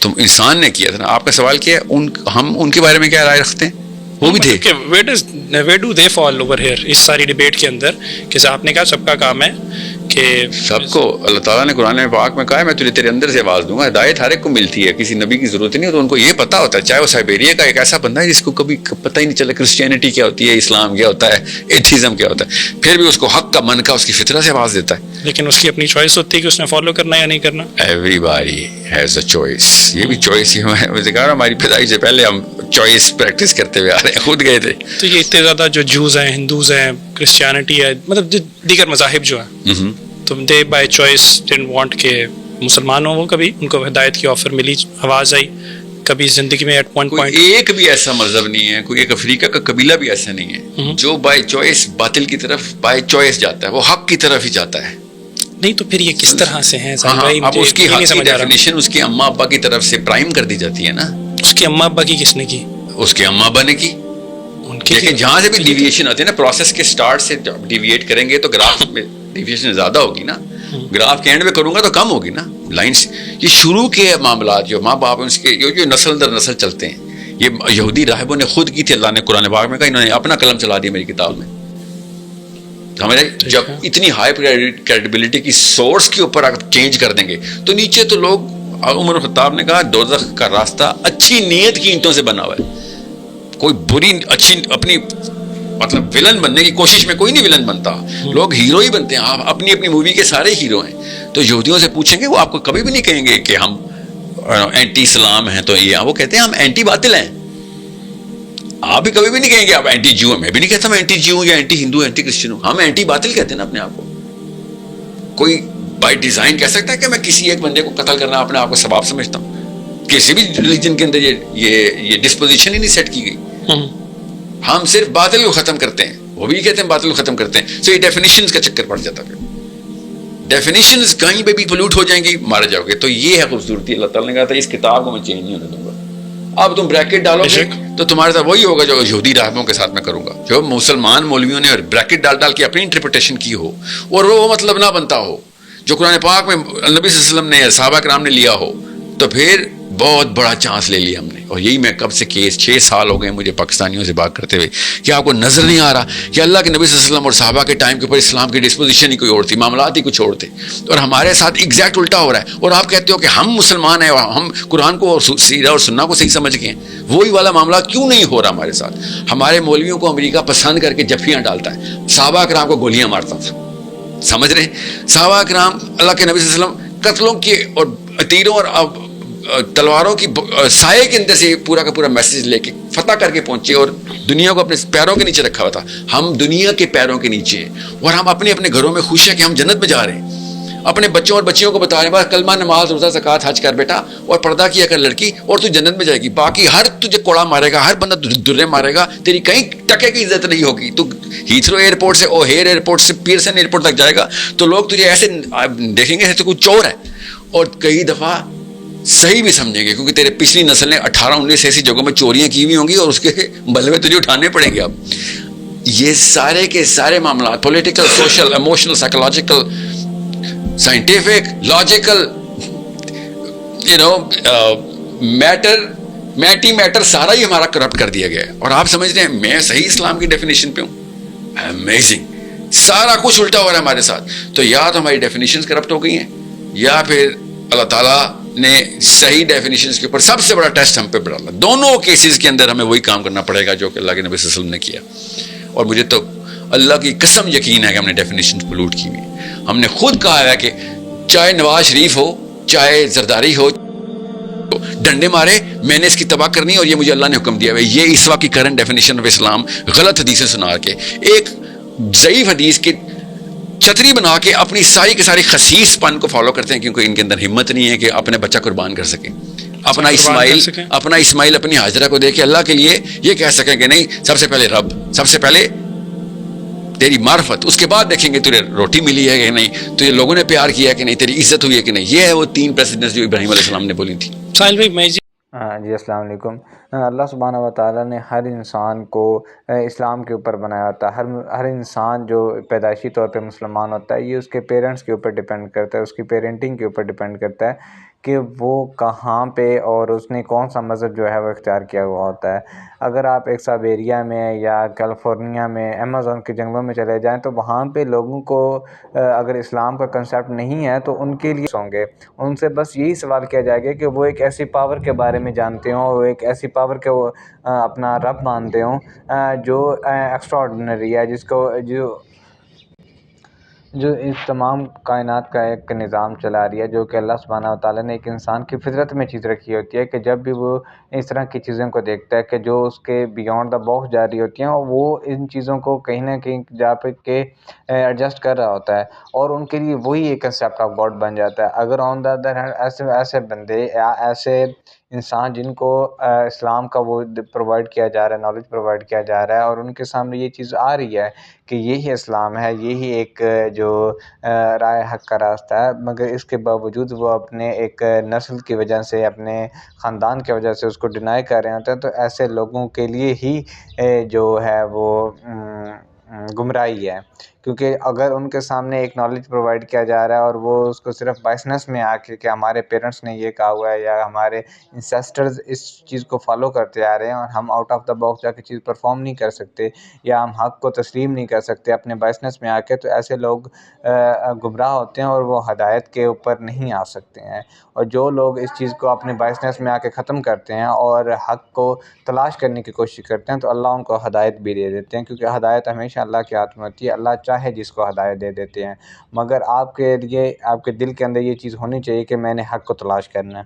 تو انسان نے کیا تھا نا. آپ کا سوال کیا ہے ہم ان کے بارے میں کیا رائے رکھتے ہیں؟ وہ بھی تھے. where do they fall over here اس ساری ڈیبیٹ کے اندر کہ آپ نے کہا سب کا کام ہے کہ سب کو اللہ تعالیٰ نے قرآن پاک میں کہا ہے میں تجھے تیرے اندر سے آواز دوں گا. ہدایت ہر ایک کو ملتی ہے, کسی نبی کی ضرورت نہیں. تو ان کو یہ پتا ہوتا ہے, چاہے وہ سائبیریا کا ایک ایسا بندہ ہے جس کو کبھی پتہ ہی نہیں چلا کرسچینٹی کیا ہوتی ہے, اسلام کیا ہوتا ہے, ایتھیزم کیا ہوتا ہے, پھر بھی اس کو حق کا من کا اس کی فطرت سے آواز دیتا ہے. لیکن اس کی اپنی چوائس ہوتی ہے کہ اس نے فالو کرنا یا نہیں کرنا. Everybody has a choice. یہ بھی چوائس ہی ہے. ہماری پیدائش سے پہلے ہم چوائس پریکٹس کرتے ہوئے آ رہے ہیں, خود گئے تھے. تو یہ اتنے زیادہ جو جوز ہیں, ہندوز ہیں, کرسچینٹی ہے, مطلب دیگر مذاہب جو ہیں, تو دے بائی چوائس ڈنٹ وانٹ کہ مسلمان ہوں. وہ کبھی ان کو ہدایت کی آفر ملی, آواز آئی, کبھی زندگی میں ایٹ پوائنٹ ایک بھی ایسا مذہب نہیں ہے, کوئی ایک افریقہ کا قبیلہ بھی ایسا نہیں ہے جو بائی چوائس باطل کی طرف بائی چوائس جاتا ہے. وہ حق کی طرف ہی جاتا ہے. نہیں تو پھر یہ کس طرح سے ہیں؟ اب اس کی حق کی ڈیفینیشن اس کی اماں ابا کی طرف سے پرائم کر دی جاتی ہے نا. اس کی اماں ابا کی کس نے کی؟ اس کے اماں ابا نے کی. لیکن جہاں سے بھی ڈیویشن آتی ہے نا, پروسیس کے سٹارٹ سے ڈیویٹ کریں گے تو گراف میں ڈیویشن زیادہ ہوگی نا. گراف کے اینڈ میں کروں گا تو کم ہوگی نا لائنس. یہ شروع کے معاملات جو ماں باپ اس کے جو نسل در نسل چلتے ہیں, یہ یہودی راہبوں نے خود کی تھی. اللہ نے قرآن پاک میں کہا, انہوں نے اپنا قلم چلا دیا میری کتاب میں. ہمارے جب اتنی ہائی کریڈیبلٹی کی سورس کے اوپر اگر چینج کر دیں گے تو نیچے تو لوگ, عمر خطاب نے کہا دوزخ کا راستہ اچھی نیت کی اینٹوں سے بنا ہوا ہے. کوئی بری اچھی اپنی مطلب ولن بننے کی کوشش میں کوئی نہیں ولن بنتا, لوگ ہیرو ہی بنتے ہیں. آپ اپنی اپنی مووی کے سارے ہیرو ہیں. تو یہودیوں سے پوچھیں گے, وہ آپ کو کبھی بھی نہیں کہیں گے کہ ہم اینٹی اسلام ہیں. تو یہ وہ کہتے ہیں ہم اینٹی باطل ہیں. آپ بھی کبھی بھی نہیں کہیں گے آپ اینٹی جو ہیں. میں بھی نہیں کہتا میں اینٹی جو ہوں یا اینٹی ہندو اینٹی کرسچن ہوں. ہم اینٹی باطل کہتے ہیں نا اپنے آپ کو. کوئی بائی ڈیزائن کہہ سکتا ہے کہ میں کسی ایک بندے کو قتل کرنا اپنے آپ کو ثواب سمجھتا ہوں؟ کسی بھی ریلیجن کے اندر یہ ڈسپوزیشن ہی نہیں سیٹ کی گئی. ہم صرف باطل کو ختم کرتے ہیں, وہ بھی کہتے ہیں باطل کو ختم کرتے ہیں. تو یہ ڈیفینیشنز کا چکر پڑ جاتا ہے. ڈیفینیشنز کہیں پہ بھی پولوٹ ہو جائیں گی, مارے جاؤ گے. تو یہ ہے خوبصورتی. اللہ تعالیٰ نے کہا تھا اس کتاب کو میں چینج نہیں ہونے دوں گا. اب تم بریکٹ ڈالو گے تو تمہارے ساتھ وہی ہوگا جو یہودی راہبوں کے ساتھ میں کروں گا, جو مسلمان مولویوں نے بریکٹ ڈال ڈال کے اپنی انٹرپریٹیشن کی ہو اور وہ مطلب نہ بنتا ہو جو قرآن پاک میں نبی صلی اللہ علیہ وسلم نے, صحابہ کرام نے لیا ہو. تو پھر بہت بڑا چانس لے لیا ہم نے. اور یہی میں کب سے کیس 6 سال ہو گئے مجھے پاکستانیوں سے بات کرتے ہوئے کہ آپ کو نظر نہیں آ رہا کہ اللہ کے نبی صلی اللہ علیہ وسلم اور صحابہ کے ٹائم کے اوپر اسلام کی ڈسپوزیشن ہی کوئی اور تھی, معاملات ہی کچھ اور تھے, اور ہمارے ساتھ ایگزیکٹ الٹا ہو رہا ہے. اور آپ کہتے ہو کہ ہم مسلمان ہیں اور ہم قرآن کو اور سیرہ اور سنہ کو صحیح سمجھ گئے ہیں. وہی والا معاملہ کیوں نہیں ہو رہا ہمارے ساتھ؟ ہمارے مولویوں کو امریکہ پسند کر کے جفیاں ڈالتا ہے, صحابہ کرام کو گولیاں مارتا تھا. سمجھ رہے ہیں؟ صحابہ کرام اللہ کے نبی صلی اللہ علیہ وسلم قتلوں کی اور تیروں اور تلواروں کی سائے کے اندر سے پورا کا پورا میسج لے کے فتح کر کے پہنچے اور دنیا کو اپنے پیروں کے نیچے رکھا ہوا تھا. ہم دنیا کے پیروں کے نیچے ہیں اور ہم اپنے اپنے گھروں میں خوش ہیں کہ ہم جنت میں جا رہے ہیں. اپنے بچوں اور بچیوں کو بتا رہے ہیں بس کلمہ نماز روزہ زکوٰۃ حج کر بیٹا اور پردہ کیا کر لڑکی اور تو جنت میں جائے گی. باقی ہر تجھے کوڑا مارے گا, ہر بندہ درے مارے گا, تیری کہیں ٹکے کی عزت نہیں ہوگی. تو ہیتھرو ایئرپورٹ سے اوہیر ایئرپورٹ سے پیرسن ایئرپورٹ تک جائے گا تو لوگ تجھے ایسے دیکھیں گے جیسے کوئی چور ہے, اور کئی دفعہ صحیح بھی سمجھیں گے کیونکہ تیرے پچھلی نسل نے 18-19 ایسی جگہوں میں چوریاں کی ہوئی ہوں گی اور اس کے بلوے تجھے اٹھانے پڑیں گے. اب یہ سارے کے سارے معاملات political, social, emotional, psychological, scientific, logical, matter سارا ہی ہمارا کرپٹ کر دیا گیا ہے. اور آپ سمجھ رہے ہیں میں صحیح اسلام کی ڈیفینیشن پہ ہوں؟ امیزنگ. سارا کچھ الٹا ہو رہا ہے ہمارے ساتھ. تو یا تو ہماری ڈیفینیشنز کرپٹ ہو گئی ہیں یا پھر اللہ تعالیٰ نے صحیح ڈیفینیشنز کے اوپر سب سے بڑا ٹیسٹ ہم پہ ڈالا. دونوں کیسز کے اندر ہمیں وہی کام کرنا پڑے گا جو کہ اللہ کے نبی صلی اللہ علیہ وسلم نے کیا. اور مجھے تو اللہ کی قسم یقین ہے کہ ہم نے ڈیفینیشن پولوٹ کی ہوئی. ہم نے خود کہا ہے کہ چاہے نواز شریف ہو, چاہے زرداری ہو, ڈنڈے مارے, میں نے اس کی تباہ کرنی اور یہ مجھے اللہ نے حکم دیا ہے. یہ اس وقت کی کرنٹ ڈیفینیشن آف اسلام غلط حدیثیں سنا کے ایک ضعیف حدیث کی چھتری بنا کے اپنی ساری کی ساری خسیس پن کو فالو کرتے ہیں کیونکہ ان کے اندر ہمت نہیں ہے کہ اپنے بچہ قربان کر سکیں. اپنا اسماعیل اپنی ہاجرہ کو دے کے اللہ کے لیے یہ کہہ سکیں کہ نہیں, سب سے پہلے رب, سب سے پہلے تیری معرفت, اس کے بعد دیکھیں گے تجھے روٹی ملی ہے کہ نہیں, تجھے لوگوں نے پیار کیا ہے کہ نہیں, تیری عزت ہوئی ہے کہ نہیں. یہ ہے وہ 3 پریسیڈنٹس جو ابراہیم علیہ السلام نے بولی تھی. ساحل بھائی میں جی السلام علیکم. اللہ سبحانہ و تعالیٰ نے ہر انسان کو اسلام کے اوپر بنایا ہوتا ہے. ہر انسان جو پیدائشی طور پہ مسلمان ہوتا ہے یہ اس کے پیرنٹس کے اوپر ڈیپینڈ کرتا ہے, اس کی پیرنٹنگ کے اوپر ڈیپینڈ کرتا ہے کہ وہ کہاں پہ اور اس نے کون سا مذہب جو ہے وہ اختیار کیا ہوا ہوتا ہے. اگر آپ ایک سائبیریا میں یا کیلیفورنیا میں ایمیزون کے جنگلوں میں چلے جائیں تو وہاں پہ لوگوں کو اگر اسلام کا کنسیپٹ نہیں ہے تو ان کے لیے ہوں گے. ان سے بس یہی سوال کیا جائے گا کہ وہ ایک ایسی پاور کے بارے میں جانتے ہوں، وہ ایک ایسی پاور کے وہ اپنا رب مانتے ہوں جو ایکسٹرا آرڈنری ہے، جس کو جو اس تمام کائنات کا ایک نظام چلا رہی ہے، جو کہ اللہ سبحانہ و تعالیٰ نے ایک انسان کی فطرت میں چیز رکھی ہوتی ہے کہ جب بھی وہ اس طرح کی چیزوں کو دیکھتا ہے کہ جو اس کے بیونڈ دا باکس جا رہی ہوتی ہیں، وہ ان چیزوں کو کہیں نہ کہیں جا پہ کے ایڈجسٹ کر رہا ہوتا ہے اور ان کے لیے وہی ایک کنسیپٹ آف گاڈ بن جاتا ہے. اگر آن دا ادر ہینڈ ایسے بندے یا ایسے انسان جن کو اسلام کا وہ پرووائڈ کیا جا رہا ہے، نالج پرووائڈ کیا جا رہا ہے، اور ان کے سامنے یہ چیز آ رہی ہے کہ یہی اسلام ہے، یہی ایک جو رائے حق کا راستہ ہے، مگر اس کے باوجود وہ اپنے ایک نسل کی وجہ سے، اپنے خاندان کی وجہ سے اس کو ڈینائی کر رہے ہوتے ہیں، تو ایسے لوگوں کے لیے ہی جو ہے وہ گمراہی ہے. کیونکہ اگر ان کے سامنے ایک نالج پرووائڈ کیا جا رہا ہے اور وہ اس کو صرف بائسنس میں آ کے کہ ہمارے پیرنٹس نے یہ کہا ہوا ہے یا ہمارے انسیسٹرز اس چیز کو فالو کرتے آ رہے ہیں اور ہم آؤٹ آف دا باکس جا کے چیز پرفارم نہیں کر سکتے یا ہم حق کو تسلیم نہیں کر سکتے اپنے بائسنس میں آ کے، تو ایسے لوگ گمراہ ہوتے ہیں اور وہ ہدایت کے اوپر نہیں آ سکتے ہیں. اور جو لوگ اس چیز کو اپنے بائسنس میں آ کے ختم کرتے ہیں اور حق کو تلاش کرنے کی کوشش کرتے ہیں، تو اللہ ان کو ہدایت بھی دے دیتے ہیں، کیونکہ ہدایت ہمیشہ اللہ کے ہاتھ میں ہوتی ہے. اللہ چاہے جس کو ہدایت دے دیتے ہیں، مگر آپ کے لیے آپ کے دل کے اندر یہ چیز ہونی چاہیے کہ میں نے حق کو تلاش کرنا ہے.